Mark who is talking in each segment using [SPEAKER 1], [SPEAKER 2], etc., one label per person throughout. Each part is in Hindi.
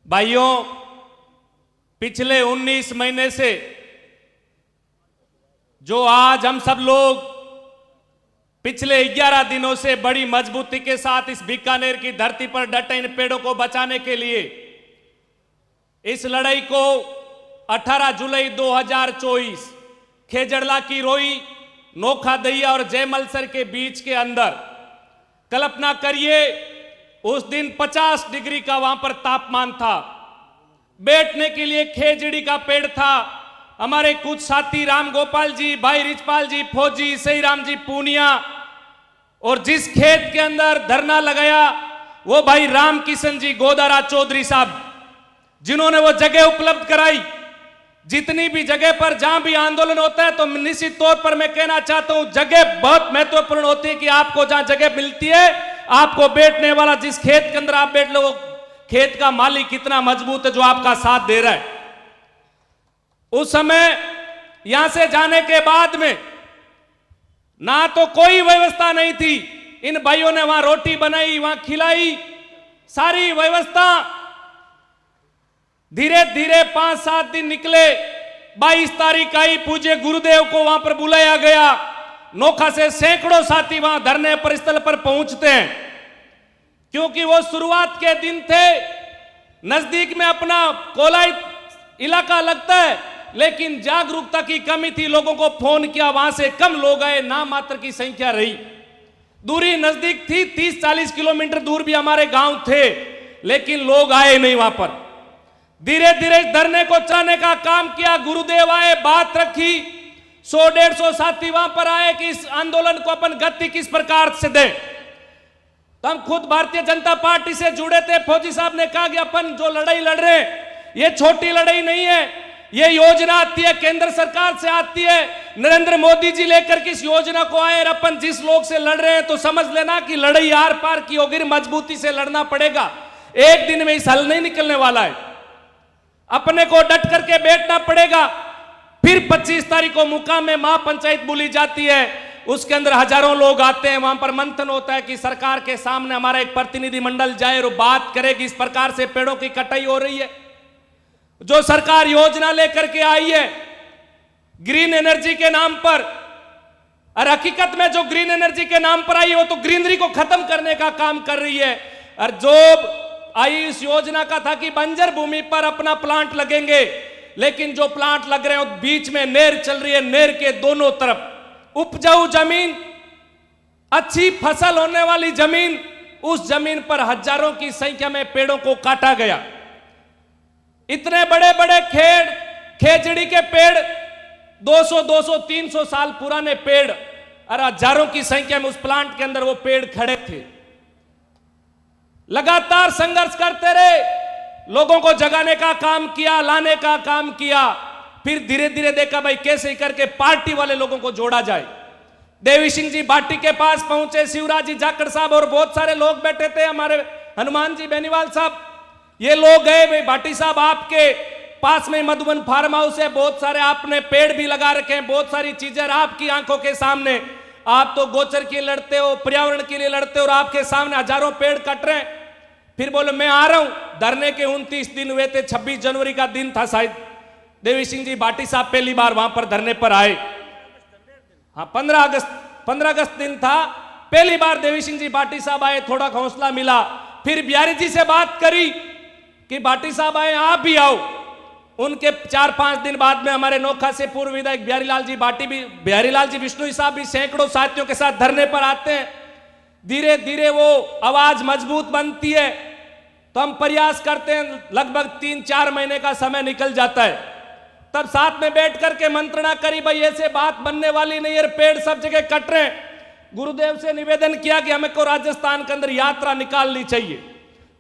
[SPEAKER 1] भाइयों, पिछले 19 महीने से जो आज हम सब लोग पिछले 11 दिनों से बड़ी मजबूती के साथ इस बीकानेर की धरती पर डटे इन पेड़ों को बचाने के लिए इस लड़ाई को 18 जुलाई 2024 खेजड़ला की रोई, नोखा दहिया और जयमलसर के बीच के अंदर, कल्पना करिए उस दिन 50 डिग्री का वहां पर तापमान था। बैठने के लिए खेजड़ी का पेड़ था। हमारे कुछ साथी राम गोपाल जी, भाई रिचपाल जी, फौजी, सही राम जी पूनिया, और जिस खेत के अंदर धरना लगाया वो भाई राम किशन जी गोदारा चौधरी साहब, जिन्होंने वो जगह उपलब्ध कराई। जितनी भी जगह पर जहां भी आंदोलन होता है तो निश्चित तौर पर मैं कहना चाहता हूं, जगह बहुत महत्वपूर्ण होती है कि आपको जहां जगह मिलती है, आपको बैठने वाला जिस खेत के अंदर आप बैठ लो, खेत का मालिक कितना मजबूत है जो आपका साथ दे रहा है। उस समय यहां से जाने के बाद में ना तो कोई व्यवस्था नहीं थी। इन भाइयों ने वहां रोटी बनाई, वहां खिलाई, सारी व्यवस्था। धीरे धीरे 5-7 दिन निकले। 22 तारीख आई, पूज्य गुरुदेव को वहां पर बुलाया गया। नोखा से सैकड़ों साथी वहां धरने पर स्थल पर पहुंचते हैं, क्योंकि वो शुरुआत के दिन थे। नजदीक में अपना कोलाई इलाका लगता है, लेकिन जागरूकता की कमी थी। लोगों को फोन किया, वहां से कम लोग आए, नाम मात्र की संख्या रही। दूरी नजदीक थी, 30-40 किलोमीटर दूर भी हमारे गांव थे, लेकिन लोग आए नहीं वहां पर। धीरे धीरे धरने को चलाने का काम किया। गुरुदेव आए, बात रखी। 100-150 साथी वहां पर आए कि इस आंदोलन को अपन गति किस प्रकार से दें। तो हम खुद भारतीय जनता पार्टी से जुड़े थे। फौजी साहब ने कहा कि अपन जो लड़ाई लड़ रहे हैं ये छोटी लड़ाई नहीं है, ये योजना आती है केंद्र सरकार से आती है, नरेंद्र मोदी जी लेकर के इस योजना को आए। अपन जिस लोग से लड़ रहे हैं तो समझ लेना कि लड़ाई आर पार की होगी, मजबूती से लड़ना पड़ेगा। एक दिन में इस हल नहीं निकलने वाला है, अपने को डट करके बैठना पड़ेगा। फिर 25 तारीख को मुकाम में महापंचायत बुली जाती है, उसके अंदर हजारों लोग आते हैं। वहां पर मंथन होता है कि सरकार के सामने हमारा एक प्रतिनिधिमंडल जाए और बात करे कि इस प्रकार से पेड़ों की कटाई हो रही है। जो सरकार योजना लेकर के आई है ग्रीन एनर्जी के नाम पर, और हकीकत में जो ग्रीन एनर्जी के नाम पर आई है वो तो ग्रीनरी को खत्म करने का काम कर रही है। और जो आई इस योजना का था कि बंजर भूमि पर अपना प्लांट लगेंगे, लेकिन जो प्लांट लग रहे हैं बीच में नहर चल रही है, नहर के दोनों तरफ उपजाऊ जमीन, अच्छी फसल होने वाली जमीन, उस जमीन पर हजारों की संख्या में पेड़ों को काटा गया। इतने बड़े बड़े खेजड़ी के पेड़, 200, 300 साल पुराने पेड़, और हजारों की संख्या में उस प्लांट के अंदर वो पेड़ खड़े थे। लगातार संघर्ष करते रहे, लोगों को जगाने का काम किया, लाने का काम किया। फिर धीरे धीरे देखा भाई कैसे करके पार्टी वाले लोगों को जोड़ा जाए। देवी सिंह जी भाटी के पास पहुंचे, शिवराज जी जाखड़ साहब और बहुत सारे लोग बैठे थे, हमारे हनुमान जी बेनीवाल साहब, ये लोग गए। भाई भाटी साहब, आपके पास में मधुबन फार्म हाउस है, बहुत सारे आपने पेड़ भी लगा रखे हैं, बहुत सारी चीजें आपकी आंखों के सामने। आप तो गोचर के लिए लड़ते हो, पर्यावरण के लिए लड़ते हो, और आपके सामने हजारों पेड़ कट रहे हैं। फिर बोले मैं आ रहा हूं। धरने के 29 दिन हुए थे, 26 जनवरी का दिन था शायद। देवी सिंह जी भाटी साहब पहली बार वहां पर धरने पर आए। हाँ, 15 अगस्त दिन था, पहली बार देवी सिंह जी भाटी साहब आए, थोड़ा हौसला मिला। फिर बिहारी जी से बात करी कि भाटी साहब आए, आप भी आओ। उनके 4-5 दिन बाद में हमारे नोखा से पूर्व विधायक बिहारीलाल जी भाटी भी, बिहारीलाल जी बिश्नोई साहब भी सैकड़ों साथियों के साथ धरने पर आते हैं। धीरे धीरे वो आवाज मजबूत बनती है। तो हम प्रयास करते हैं, लगभग 3-4 महीने का समय निकल जाता है। तब साथ में बैठ करके मंत्रणा करी, भाई ऐसे बात बनने वाली नहीं है, पेड़ सब जगह कट रहे हैं। गुरुदेव से निवेदन किया कि हमें को राजस्थान के अंदर यात्रा निकालनी चाहिए।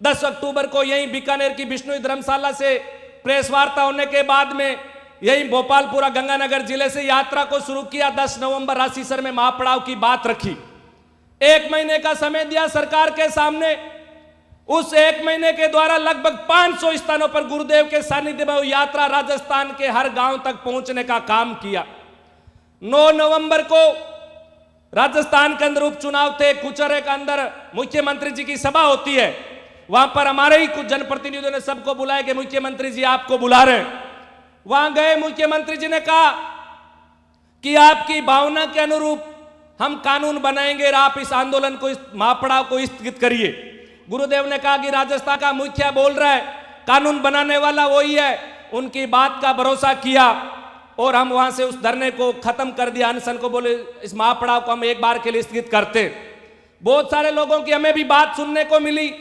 [SPEAKER 1] 10 अक्टूबर को यही बीकानेर की बिश्नोई धर्मशाला से प्रेस वार्ता होने के बाद में यही भोपालपुरा गंगानगर जिले से यात्रा को शुरू किया। 10 नवंबर राशीसर में महापड़ाव की बात रखी। 1 महीने का समय दिया सरकार के सामने। उस 1 महीने के द्वारा लगभग 500 स्थानों पर गुरुदेव के सानिध्य में यात्रा राजस्थान के हर गांव तक पहुंचने का काम किया। 9 नवंबर को राजस्थान के अंदर उपचुनाव थे, कुचरे के अंदर मुख्यमंत्री जी की सभा होती है। वहां पर हमारे ही कुछ जनप्रतिनिधियों ने सबको बुलाया कि मुख्यमंत्री जी आपको बुला रहे हैं। वहां गए, मुख्यमंत्री जी ने कहा कि आपकी भावना के अनुरूप हम कानून बनाएंगे और आप इस आंदोलन को, इस महापड़ाव को स्थगित करिए। गुरुदेव ने कहा कि राजस्थान का मुखिया बोल रहा है, कानून बनाने वाला वही है। उनकी बात का भरोसा किया और हम वहां से उस धरने को खत्म कर दिया, अनशन को। बोले इस महापड़ाव को हम एक बार के लिए स्थगित करते। बहुत सारे लोगों की हमें भी बात सुनने को मिली,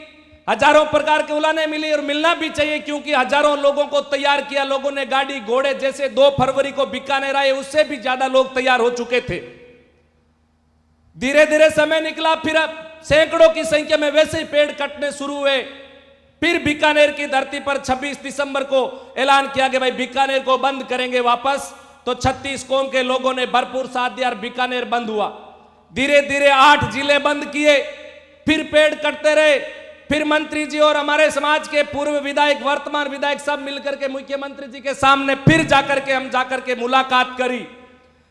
[SPEAKER 1] हजारों प्रकार के उलाहने मिली और मिलना भी चाहिए, क्योंकि हजारों लोगों को तैयार किया। लोगों ने गाड़ी घोड़े, जैसे 2 फरवरी को बीकानेर आए उससे भी ज्यादा लोग तैयार हो चुके थे। धीरे धीरे समय निकला, फिर सैकड़ों की संख्या में वैसे ही पेड़ कटने शुरू हुए। फिर बीकानेर की धरती पर 26 दिसंबर को ऐलान किया कि भाई बीकानेर को बंद करेंगे वापस। तो 36 कौम के लोगों ने भरपूर साथ दिया और बीकानेर बंद हुआ। धीरे धीरे 8 जिले बंद किए, फिर पेड़ कटते रहे। फिर मंत्री जी और हमारे समाज के पूर्व विधायक, वर्तमान विधायक सब मिलकर के मुख्यमंत्री जी के सामने फिर जाकर के मुलाकात करी।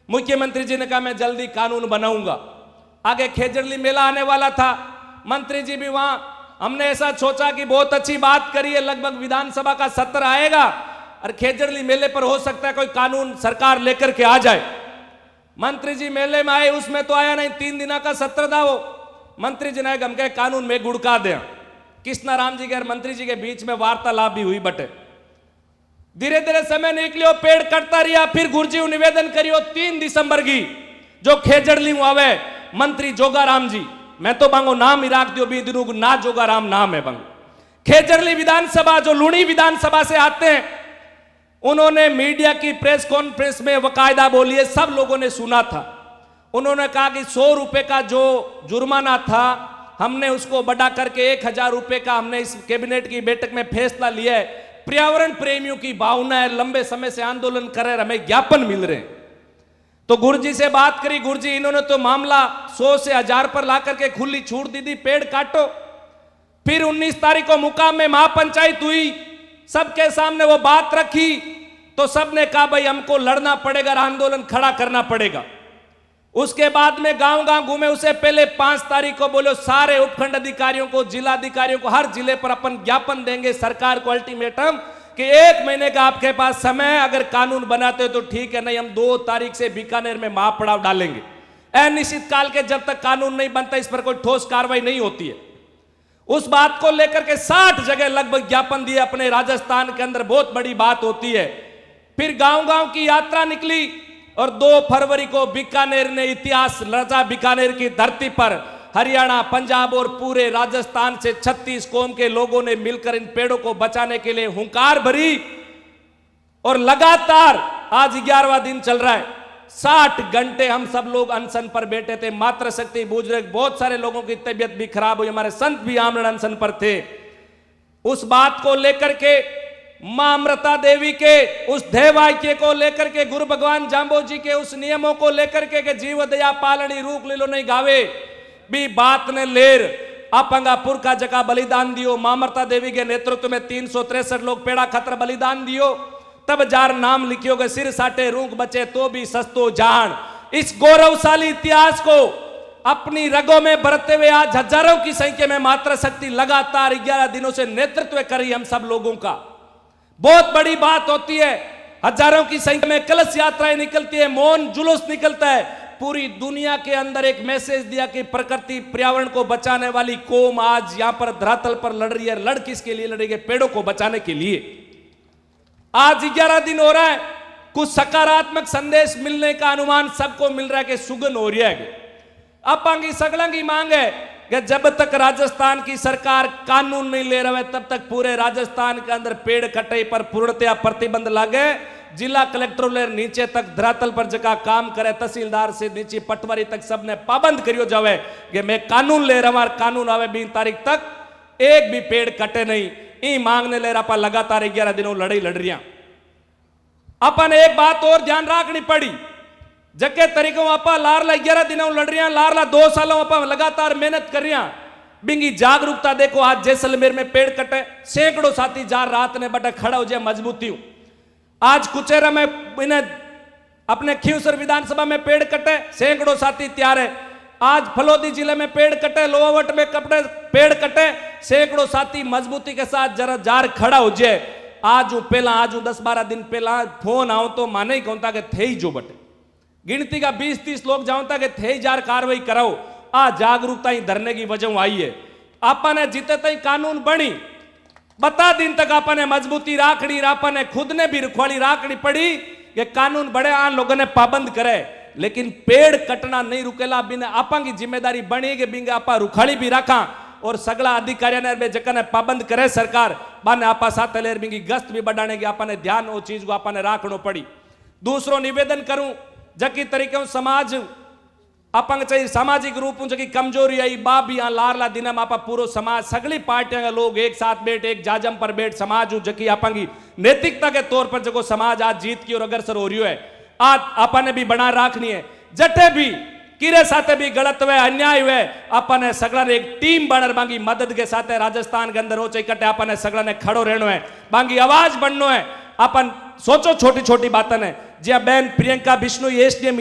[SPEAKER 1] मुख्यमंत्री जी ने कहा मैं जल्दी कानून बनाऊंगा। आगे खेजड़ली मेला आने वाला था, मंत्री जी भी वहां। हमने ऐसा सोचा कि बहुत अच्छी बात करी है, लगभग विधानसभा का सत्र आएगा और खेजड़ली मेले पर हो सकता है कोई कानून सरकार लेकर के आ जाए। मंत्री जी मेले में आए, उसमें तो आया नहीं, 3 दिन का सत्र था वो। मंत्री जी ने हम कहे कानून में गुड़का दे। कृष्णा राम जी के और मंत्री जी के बीच में वार्तालाप भी हुई बटे। धीरे धीरे समय निकलियो, पेड़ कटता रहा। फिर गुरुजी निवेदन करियो 3 दिसंबर की जो खेजड़ली आवे मंत्री जोगाराम जी, मैं तो बांगो नाम ही राख दियो भी दिनों को ना जोगाराम नाम है बांगो। खेजड़ली विधानसभा जो लूणी विधानसभा से आते हैं, उन्होंने मीडिया की प्रेस कॉन्फ्रेंस में वकायदा बोली है, सब लोगों ने सुना था। उन्होंने कहा कि 100 रुपए का जो जुर्माना था हमने उसको बढ़ा करके 1000 रुपए का हमने इस कैबिनेट की बैठक में फैसला लिया है। पर्यावरण प्रेमियों की भावना है, लंबे समय से आंदोलन कर रहे, हमें ज्ञापन मिल रहे हैं। तो गुरुजी से बात करी, गुरुजी इन्होंने तो मामला 100 से 1000 पर ला करके खुली छूट दी थी, पेड़ काटो। फिर 19 तारीख को मुकाम में महापंचायत हुई, सबके सामने वो बात रखी तो सबने कहा भाई हमको लड़ना पड़ेगा, आंदोलन खड़ा करना पड़ेगा। उसके बाद में गांव गांव घूमे, उससे पहले 5 तारीख को बोलो सारे उपखंड अधिकारियों को, जिला अधिकारियों को, हर जिले पर अपन ज्ञापन देंगे सरकार को, अल्टीमेटम कि 1 महीने का आपके पास समय है, अगर कानून बनाते हो तो ठीक है, नहीं हम 2 तारीख से बीकानेर में महापड़ाव डालेंगे। अनिश्चित काल के जब तक कानून नहीं बनता इस पर कोई ठोस कार्रवाई नहीं होती है। उस बात को लेकर के 60 जगह लगभग ज्ञापन दिए अपने राजस्थान के अंदर, बहुत बड़ी बात होती है। फिर गांव गांव की यात्रा निकली और 2 फरवरी को बीकानेर ने इतिहास रचा। बीकानेर की धरती पर हरियाणा, पंजाब और पूरे राजस्थान से 36 कौम के लोगों ने मिलकर इन पेड़ों को बचाने के लिए हुंकार भरी और लगातार आज 11वां दिन चल रहा है। 60 घंटे हम सब लोग अनशन पर बैठे थे। मातृशक्ति बुजुर्ग, बहुत सारे लोगों की तबीयत भी खराब हुई, हमारे संत भी आमरण अनशन पर थे। उस बात को लेकर के मां अमृता देवी के उस ध्येयवाक्य को लेकर के, गुरु भगवान जाम्बो जी के उस नियमों को लेकर के जीव दया पालनी रूख लीलो नहीं गावे भी बात ने लेर अपंगापुर का जगह बलिदान दियो। मां अमृता देवी के नेतृत्व में 363 लोग पेड़ा खतर बलिदान दियो, तब जार नाम लिखियो गए, सिर साटे रूख बचे तो भी सस्तो जान। इस गौरवशाली इतिहास को अपनी रगों में भरते हुए आज हजारों की संख्या में मातृशक्ति लगातार 11 दिनों से नेतृत्व करी हम सब लोगों का। बहुत बड़ी बात होती है, हजारों की संख्या में कलश यात्राएं निकलती है, मौन जुलूस निकलता है। पूरी दुनिया के अंदर एक मैसेज दिया कि प्रकृति पर्यावरण को बचाने वाली कौम आज यहां पर धरातल पर लड़ रही है। लड़ किसके लिए लड़ेगी? पेड़ों को बचाने के लिए। आज 11 दिन हो रहा है, कुछ सकारात्मक संदेश मिलने का अनुमान सबको मिल रहा है कि सुगन हो रही है। अपांगी सगलंगी मांग है कि जब तक राजस्थान की सरकार कानून नहीं ले रहा है तब तक पूरे राजस्थान के अंदर पेड़ कटाई पर पूर्णतया प्रतिबंध लागे। जिला कलेक्टर ले नीचे तक धरातल पर जगह काम करे, तहसीलदार से नीचे पटवारी तक सबने पाबंद करियो जावे कि मैं कानून ले रहा हूं, कानून आवे 20 तारीख तक एक भी पेड़ कटे नहीं। ई मांगने ले रहा लगातार 11 दिनों लड़ाई लड़ रही। अपन एक बात और ध्यान रखनी पड़ी, जके तरीकों आपा लारला 11 दिनों लड़ रही, लारला 2 सालों आपा लगातार मेहनत कर रही। बिंगी जागरूकता देखो, आज जैसलमेर में पेड़ कटे, सैकड़ों साथी जार रात ने बटा खड़ा हो जाए मजबूती हूं। आज कुचेरा में इन्हें अपने खीवसर विधानसभा में पेड़ कटे, सैकड़ों साथी तैयार है। आज फलोदी जिले में पेड़ कटे, लोहावट में कपड़े पेड़ कटे, सैकड़ों साथी मजबूती के साथ जरा जार खड़ा हो जाए। आज 10-12 दिन पहला फोन आओ तो माने ही कहता कि थे ही जो बटे गिनती का 20-30 लोग जाऊंता कि थे ही जार कार्रवाई कराओ। आ जागरूकता ही धरने की वजह आई है। आपा ने जीते तई कानून बनी, बता दिन तक आपा ने मजबूती राखड़ी, आपा ने खुद ने भी रखवाली राखड़ी पड़ी कि कानून बड़े आन लोगों ने पाबंद करे, लेकिन पेड़ कटना नहीं रुकेला। बिना आपा की जिम्मेदारी बनी कि बिंगे आपा रुखाड़ी भी रखा और सगला अधिकारियों ने जगह पाबंद करे सरकार बाने आपा साथ लेर बिंगी गश्त भी बढ़ाने की आपा ने ध्यान वो चीज को आपा ने राखनो पड़ी। दूसरों निवेदन करूं जकी तरीके समाज अपंग चाहिए सामाजिक रूप जकी कमजोरी आई बा भी यहाँ लारला दिन में आपा पूरा समाज सगली पार्टियां के लोग एक साथ बैठ एक जाजम पर बैठ समाज जकी आपंगी नैतिकता के तौर पर जो समाज आज जीत की और अग्रसर हो रही है आज आपा ने भी बना रखनी है। जटे भी किरे साथे भी गलत हुए अन्याय हुए अपन ने सगला ने एक टीम बनर बांगी मदद के साथ राजस्थान के अंदर हो इकट्ठे अपन ने सगला ने खड़ो रहनो है, बांगी आवाज बननो है। अपन सोचो छोटी छोटी बातें ने ज्या बहन प्रियंका बिश्नोई एसडीएम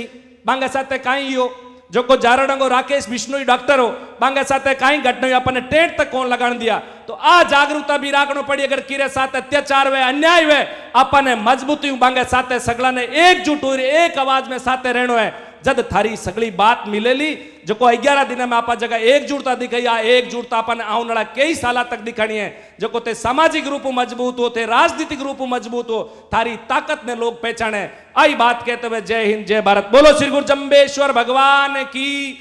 [SPEAKER 1] बांगे साथे काई हो जो को जारडंगो राकेश बिश्नोई डॉक्टर हो बांगे साथे काई घटना अपन ने टेंट तक कौन लगान दिया। तो आ जागरूकता भी राखनो पड़ी। अगर किरे साथ अत्याचार हुए अन्याय हुए अपन ने मजबूती बांगे साथे सगला ने एकजुट हो एक आवाज में साथे रहनो है। जद थारी सगली बात मिलेली जो को 11 दिन में आपा जगह एकजुटता दिखाई आ एकजुटता अपन आने वाला कई साल तक दिखानी है। जो को ते सामाजिक रूप मजबूत हो ते राजनीतिक रूप मजबूत हो थारी ताकत ने लोग पहचाने। आई बात कहते हुए जय हिंद जय भारत। बोलो श्री गुरु जम्बेश्वर भगवान की।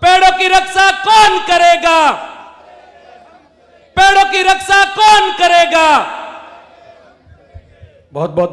[SPEAKER 1] पेड़ों की रक्षा कौन करेगा, पेड़ों की रक्षा कौन करेगा। बहुत बहुत